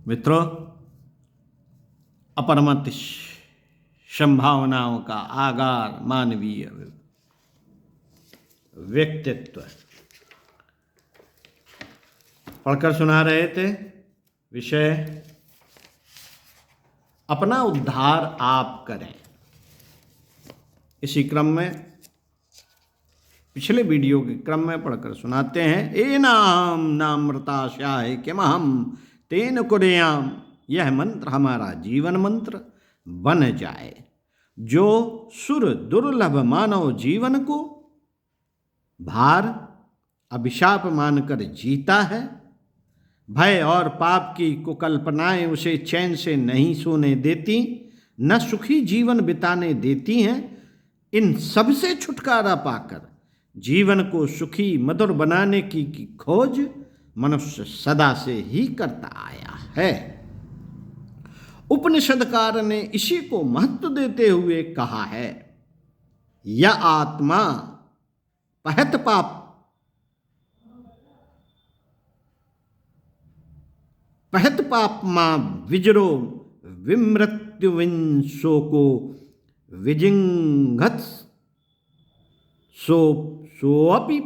मित्रों, अपरमत संभावनाओं का आगार मानवीय व्यक्तित्व पढ़कर सुना रहे थे। विषय अपना उद्धार आप करें। इसी क्रम में पिछले वीडियो के क्रम में पढ़कर सुनाते हैं। एनाम नामृताशाय किमहम तेन कुर्याम। यह मंत्र हमारा जीवन मंत्र बन जाए, जो सुर दुर्लभ मानव जीवन को भार अभिशाप मानकर जीता है। भय और पाप की कुकल्पनाएं उसे चैन से नहीं सोने देती, न सुखी जीवन बिताने देती हैं। इन सब से छुटकारा पाकर जीवन को सुखी मधुर बनाने की खोज मनुष्य सदा से ही करता आया है। उपनिषदकार ने इसी को महत्व देते हुए कहा है, यह आत्मा पहत पाप मां विजरो विमृत्युविंशो को विजिंघत सोऽपि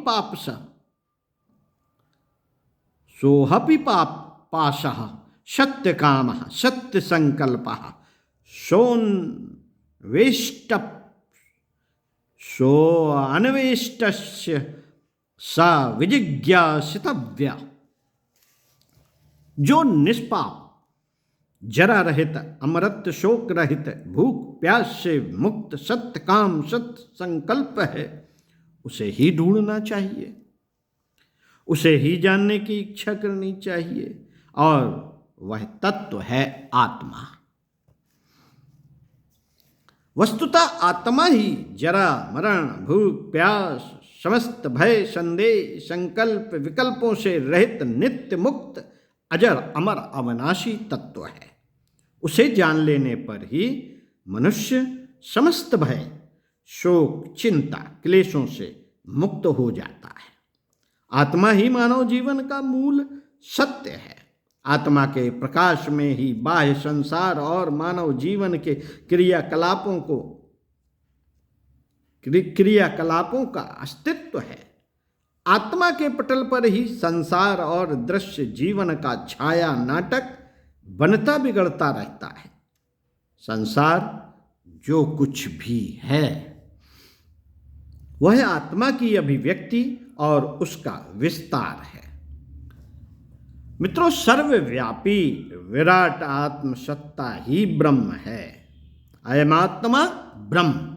पाशः सत्यकामः सत्यसंकल्पः सोऽन्वेष्टस्य सा विजिज्ञासितव्य। जो निष्पाप, जरा रहित, अमृत शोक रहित, भूख प्यास से मुक्त, सत्य काम सत्य संकल्प है, उसे ही ढूंढना चाहिए, उसे ही जानने की इच्छा करनी चाहिए, और वह तत्व है आत्मा। वस्तुतः आत्मा ही जरा मरण भूख प्यास समस्त भय संदेह संकल्प विकल्पों से रहित नित्य मुक्त अजर अमर अविनाशी तत्व है। उसे जान लेने पर ही मनुष्य समस्त भय शोक चिंता क्लेशों से मुक्त हो जाता है। आत्मा ही मानव जीवन का मूल सत्य है। आत्मा के प्रकाश में ही बाह्य संसार और मानव जीवन के क्रियाकलापों का अस्तित्व है। आत्मा के पटल पर ही संसार और दृश्य जीवन का छाया नाटक बनता बिगड़ता रहता है। संसार जो कुछ भी है वह आत्मा की अभिव्यक्ति और उसका विस्तार है। मित्रों, सर्वव्यापी विराट आत्म सत्ता ही ब्रह्म है। अयमात्मा ब्रह्म,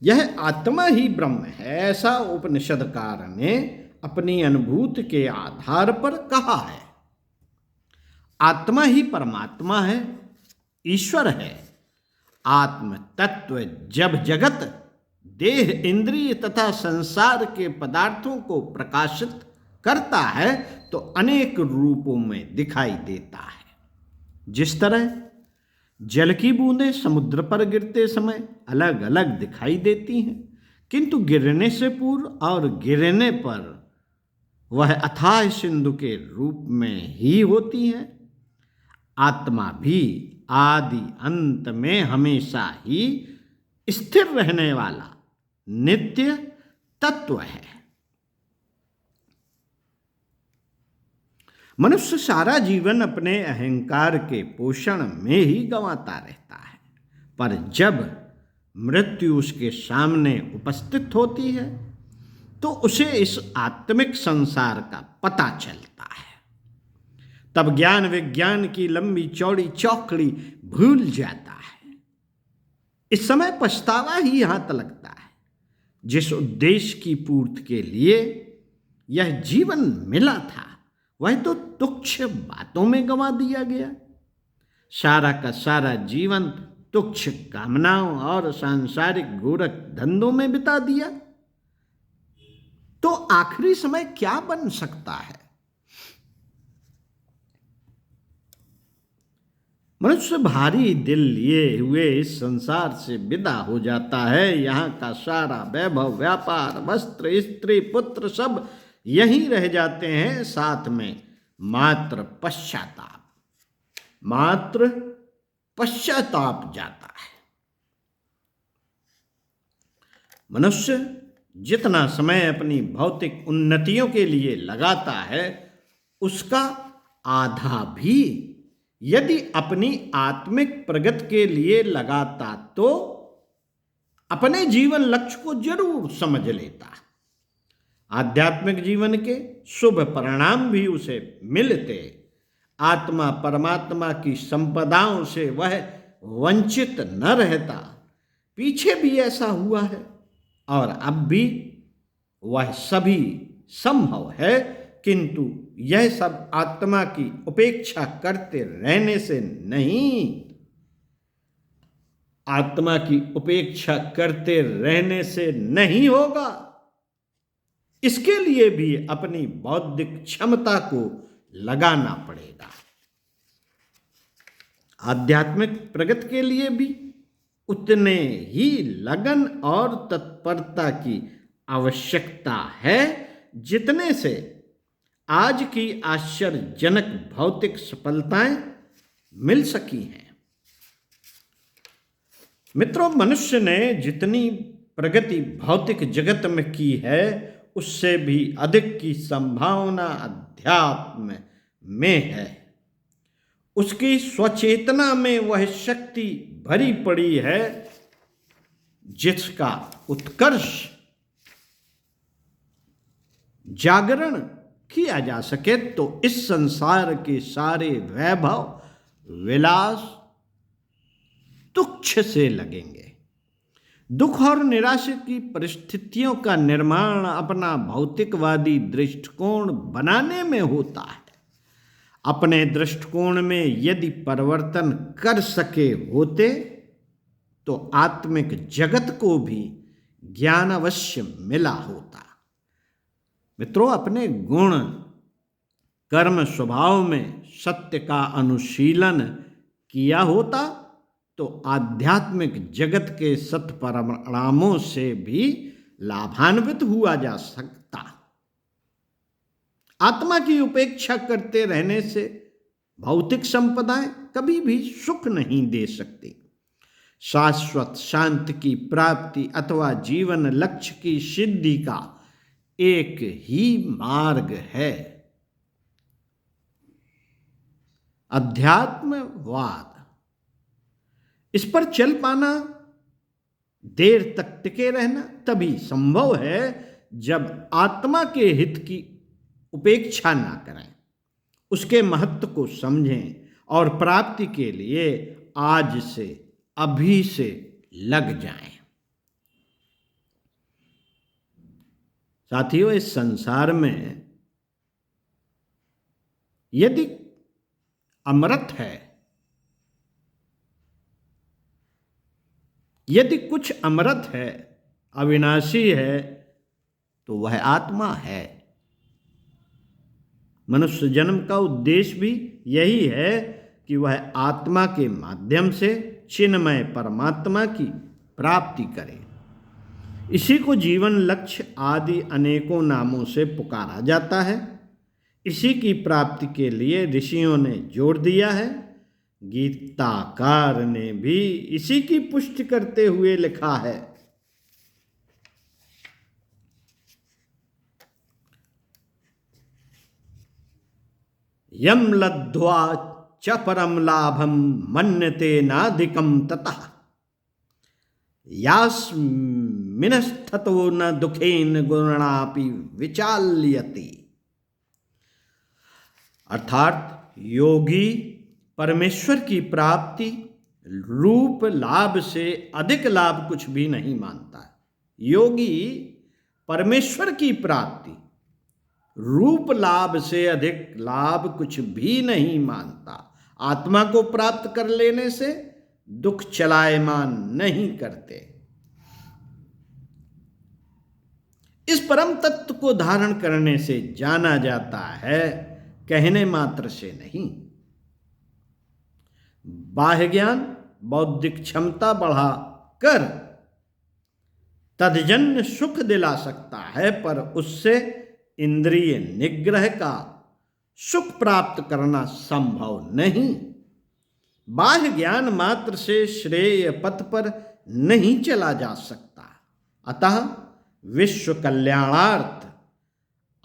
यह आत्मा ही ब्रह्म है, ऐसा उपनिषदकार ने अपनी अनुभूति के आधार पर कहा है। आत्मा ही परमात्मा है, ईश्वर है। आत्म तत्व जब जगत देह इंद्रिय तथा संसार के पदार्थों को प्रकाशित करता है तो अनेक रूपों में दिखाई देता है। जिस तरह जल की बूंदें समुद्र पर गिरते समय अलग अलग दिखाई देती हैं, किंतु गिरने से पूर्व और गिरने पर वह अथाह सिंधु के रूप में ही होती हैं, आत्मा भी आदि अंत में हमेशा ही स्थिर रहने वाला नित्य तत्व है। मनुष्य सारा जीवन अपने अहंकार के पोषण में ही गंवाता रहता है, पर जब मृत्यु उसके सामने उपस्थित होती है तो उसे इस आत्मिक संसार का पता चलता है। तब ज्ञान विज्ञान की लंबी चौड़ी चौकड़ी भूल जाता है। इस समय पछतावा ही यहां तलकता है। जिस उद्देश्य की पूर्ति के लिए यह जीवन मिला था वह तो तुच्छ बातों में गंवा दिया गया। सारा का सारा जीवन तुच्छ कामनाओं और सांसारिक गोरख धंधों में बिता दिया, तो आखिरी समय क्या बन सकता है? मनुष्य भारी दिल लिए हुए इस संसार से विदा हो जाता है। यहाँ का सारा वैभव व्यापार वस्त्र स्त्री पुत्र सब यहीं रह जाते हैं, साथ में मात्र पश्चाताप जाता है। मनुष्य जितना समय अपनी भौतिक उन्नतियों के लिए लगाता है, उसका आधा भी यदि अपनी आत्मिक प्रगति के लिए लगाता तो अपने जीवन लक्ष्य को जरूर समझ लेता। आध्यात्मिक जीवन के शुभ परिणाम भी उसे मिलते। आत्मा परमात्मा की संपदाओं से वह वंचित न रहता। पीछे भी ऐसा हुआ है और अब भी वह सभी संभव है, किंतु यह सब आत्मा की उपेक्षा करते रहने से नहीं, आत्मा की उपेक्षा करते रहने से नहीं होगा। इसके लिए भी अपनी बौद्धिक क्षमता को लगाना पड़ेगा। आध्यात्मिक प्रगति के लिए भी उतने ही लगन और तत्परता की आवश्यकता है जितने से आज की आश्चर्यजनक भौतिक सफलताएं मिल सकी हैं। मित्रों, मनुष्य ने जितनी प्रगति भौतिक जगत में की है, उससे भी अधिक की संभावना अध्यात्म में है। उसकी स्वचेतना में वह शक्ति भरी पड़ी है जिसका उत्कर्ष जागरण किया जा सके तो इस संसार के सारे वैभव विलास तुच्छ से लगेंगे। दुख और निराशा की परिस्थितियों का निर्माण अपना भौतिकवादी दृष्टिकोण बनाने में होता है। अपने दृष्टिकोण में यदि परिवर्तन कर सके होते तो आत्मिक जगत को भी ज्ञान अवश्य मिला होता। मित्रों, अपने गुण कर्म स्वभाव में सत्य का अनुशीलन किया होता तो आध्यात्मिक जगत के सत्परिणामों से भी लाभान्वित हुआ जा सकता। आत्मा की उपेक्षा करते रहने से भौतिक संपदाएं कभी भी सुख नहीं दे सकती। शाश्वत शांति की प्राप्ति अथवा जीवन लक्ष्य की सिद्धि का एक ही मार्ग है, अध्यात्मवाद। इस पर चल पाना, देर तक टिके रहना तभी संभव है जब आत्मा के हित की उपेक्षा ना करें, उसके महत्व को समझें और प्राप्ति के लिए आज से अभी से लग जाएं। साथियों, इस संसार में यदि अमृत है, यदि कुछ अमृत है, अविनाशी है, तो वह आत्मा है। मनुष्य जन्म का उद्देश्य भी यही है कि वह आत्मा के माध्यम से चिन्मय परमात्मा की प्राप्ति करे। इसी को जीवन लक्ष्य आदि अनेकों नामों से पुकारा जाता है। इसी की प्राप्ति के लिए ऋषियों ने जोर दिया है। गीताकार ने भी इसी की पुष्टि करते हुए लिखा है, यम लब्ध्वा च परम लाभम मन्यते नाधिकम ततः यास्मिनस्ततो न दुखेन गुणापि विचाल्यति। अर्थात योगी परमेश्वर की प्राप्ति रूप लाभ से अधिक लाभ कुछ भी नहीं मानता। योगी परमेश्वर की प्राप्ति रूप लाभ से अधिक लाभ कुछ भी नहीं मानता। आत्मा को प्राप्त कर लेने से दुख चलायमान नहीं करते। इस परम तत्व को धारण करने से जाना जाता है, कहने मात्र से नहीं। बाह्य ज्ञान बौद्धिक क्षमता बढ़ा कर तद्जन्य सुख दिला सकता है, पर उससे इंद्रिय निग्रह का सुख प्राप्त करना संभव नहीं। बाह्य ज्ञान मात्र से श्रेय पथ पर नहीं चला जा सकता। अतः विश्व कल्याणार्थ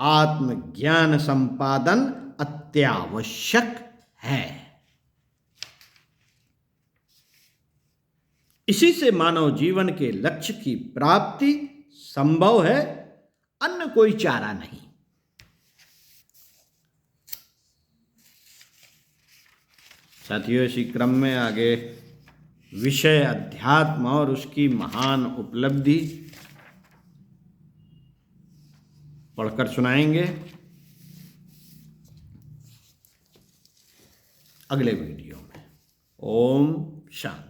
आत्मज्ञान संपादन अत्यावश्यक है। इसी से मानव जीवन के लक्ष्य की प्राप्ति संभव है, अन्य कोई चारा नहीं। साथियों, इसी क्रम में आगे विषय अध्यात्म और उसकी महान उपलब्धि पढ़कर सुनाएंगे अगले वीडियो में। ओम शांति।